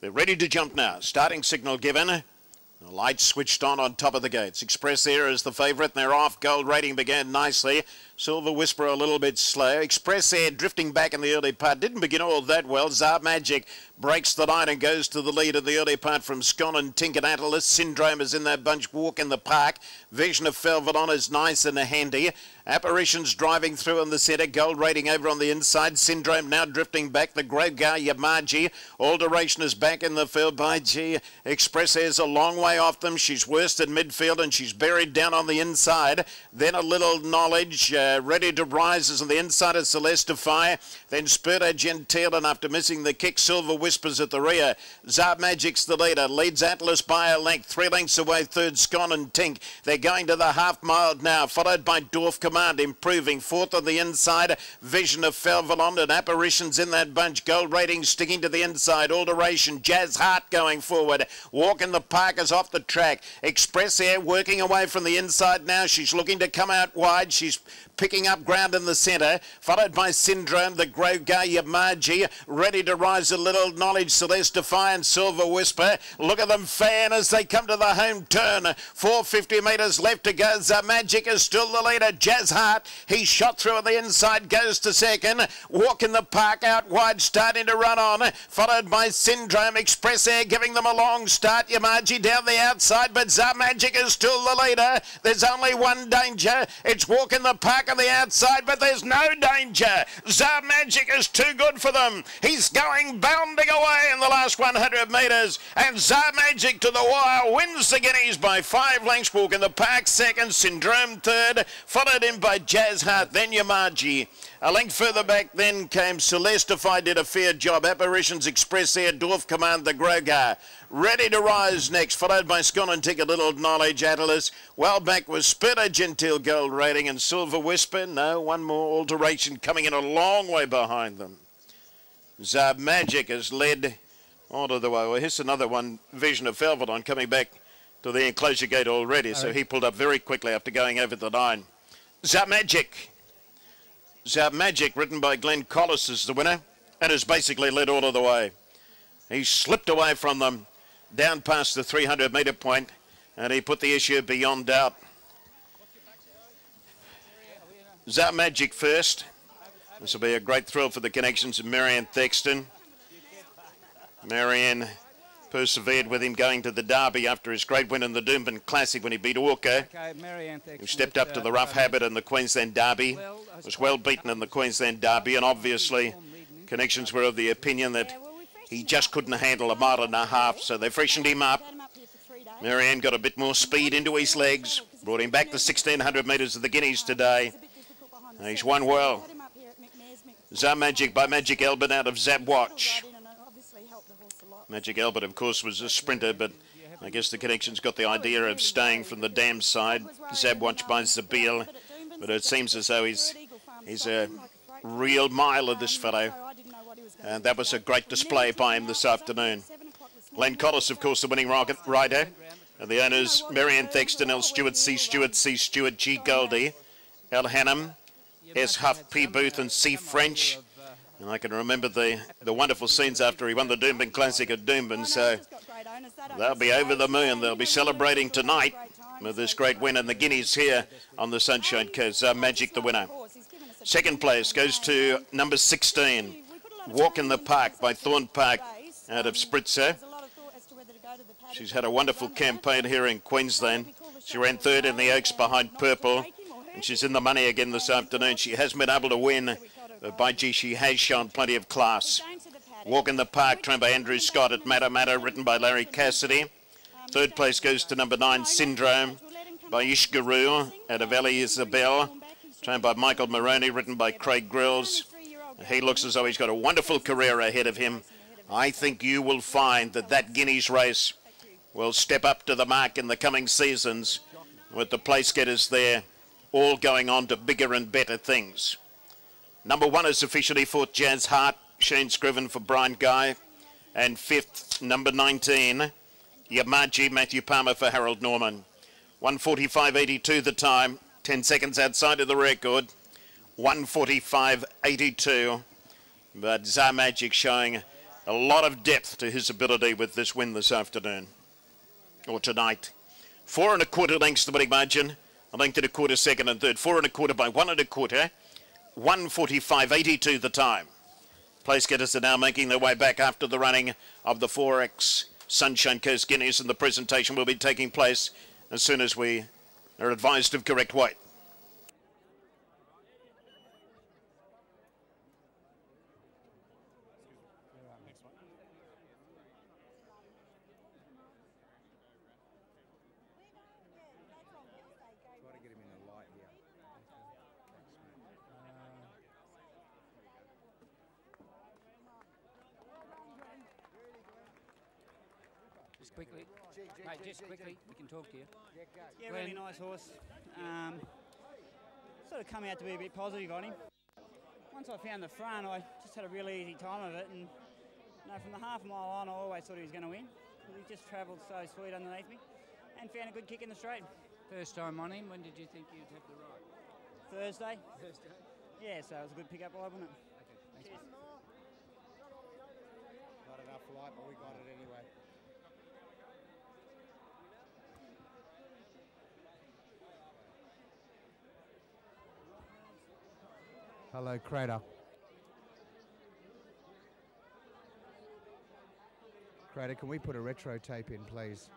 They're ready to jump now. Starting signal given. The lights switched on top of the gates. Express Air is the favourite, and they're off. Gold Rating began nicely. Silver Whisper a little bit slow. Express Air drifting back in the early part. Didn't begin all that well. Czar Magic breaks the line and goes to the lead in the early part from Scon and Tink and Atlas. Syndrome is in that bunch. Walk in the Park. Vision of Felvedon is nice and handy. Apparitions driving through in the centre. Gold Rating over on the inside. Syndrome now drifting back. The Grogar Yamaji. All Duration is back in the field by G. Express Air's a long way off them. She's worst in midfield and she's buried down on the inside. Then a little Knowledge. Ready to Rise is on the inside of Celestify. Then Spurta Gentile, and after missing the kick, Silver Whispers at the rear. Czar Magic's the leader. Leads Atlas by a length. 3 lengths away, third Scon and Tink. They're going to the half mile now, followed by Dwarf Command improving. Fourth on the inside, Vision of Felvelon and Apparitions in that bunch. Gold Rating sticking to the inside. All Duration. Jazz Heart going forward. Walk in the Park is off the track. Express Air working away from the inside now. She's looking to come out wide. She's picking up ground in the centre, followed by Syndrome, the Grogar Yamaji, Ready to Rise, a little Knowledge, Celestify and Silver Whisper. Look at them fan as they come to the home turn. 450 metres left to go. Czar Magic is still the leader. Jazz Heart, he shot through on the inside, goes to second. Walk in the Park out wide, starting to run on, followed by Syndrome. Express Air giving them a long start. Yamaji down the outside, but Czar Magic is still the leader. There's only one danger. It's Walk in the Park on the outside, but there's no danger. Czar Magic is too good for them. He's going bounding away in the last 100 metres, and Czar Magic to the wire wins the Guineas by 5 lengths. Walk in the Park second, Syndrome third, followed in by Jazz Heart, then Yamaji. A length further back then came Celestify, did a fair job. Apparitions, Express Air, Dwarf Command, the Grogar. Ready to Rise next, followed by Scon and Take a Little Knowledge, Atlas. Well back was Spurta Gentile, Gold Rating, and Silver Whisper. No, one more Alteration coming in a long way behind them. Czar Magic has led all of the way. Well, here's another one, Vision of Felvedon, coming back to the enclosure gate already. So he pulled up very quickly after going over the line. Czar Magic. Czar Magic, written by Glenn Collis, is the winner and has basically led all of the way. He slipped away from them down past the 300 metre point and he put the issue beyond doubt. Czar Magic first. This will be a great thrill for the connections of Marianne Thexton. Marianne persevered with him going to the Derby after his great win in the Doomben Classic when he beat Walker, who stepped up to the rough habit in the Queensland Derby, was well beaten in the Queensland Derby, and obviously connections were of the opinion that he just couldn't handle a mile and a half, so they freshened him up. Marianne got a bit more speed into his legs, brought him back to 1,600 metres of the Guineas today. He's won well. Czar Magic by Magic Albert out of Zabwatch. Magic Albert, of course, was a sprinter, but I guess the connections got the idea of staying from the dam side. Zabwatch by Zabeel, but it seems as though he's a real miler, this fellow. And that was a great display by him this afternoon. Glenn Collis, of course, the winning rider. And the owners, Marianne Thexton, L. Stewart, C. Stewart, C. Stewart, G. Goldie, L. Hannam, S. Huff, P. Booth, and C. French. And I can remember the wonderful scenes after he won the Doomben Classic at Doomben, so they'll be over the moon. They'll be celebrating tonight with this great win in the Guineas here on the Sunshine Coast. Magic the winner. Second place goes to number 16, Walk in the Park by Thorn Park out of Spritzer. She's had a wonderful campaign here in Queensland. She ran third in the Oaks behind Purple, and she's in the money again this afternoon. She hasn't been able to win, but by G, she has shown plenty of class. Walk in the Park, trained by Andrew Scott at Matter, written by Larry Cassidy. Third place goes to number 9, Syndrome, by Ishguru out of Ellie Isabel, trained by Michael Maroney, written by Craig Grills. He looks as though he's got a wonderful career ahead of him. I think you will find that that Guineas race will step up to the mark in the coming seasons with the place getters there, all going on to bigger and better things. Number 1 is officially fourth, Jazz Heart, Shane Scriven for Brian Guy. And fifth, number 19, Yamaji, Matthew Palmer for Harold Norman. 1:45.82 the time, 10 seconds outside of the record. 1:45.82. But Czar Magic showing A lot of depth to his ability with this win this afternoon, or tonight. 4 1/4 lengths the winning margin. A length and a quarter second and third. 4 1/4 by 1 1/4. 1:45.82 the time. Place getters are now making their way back after the running of the 4X Sunshine Coast Guineas, and the presentation will be taking place as soon as we are advised of correct weight. Just quickly, mate, just quickly, we can talk to you. Yeah, really nice horse. Sort of come out to be a bit positive on him. Once I found the front, I just had a really easy time of it, and from the half mile on, I always thought he was going to win. He just travelled so sweet underneath me, and found a good kick in the straight. First time on him, when did you think you'd have the ride? Thursday. Thursday? Yeah, so it was a good pick-up ride, wasn't it? Okay, thanks. Cheers. Not enough light, but we got it anyway. Hello, Crater. Crater, can we put a retro tape in, please?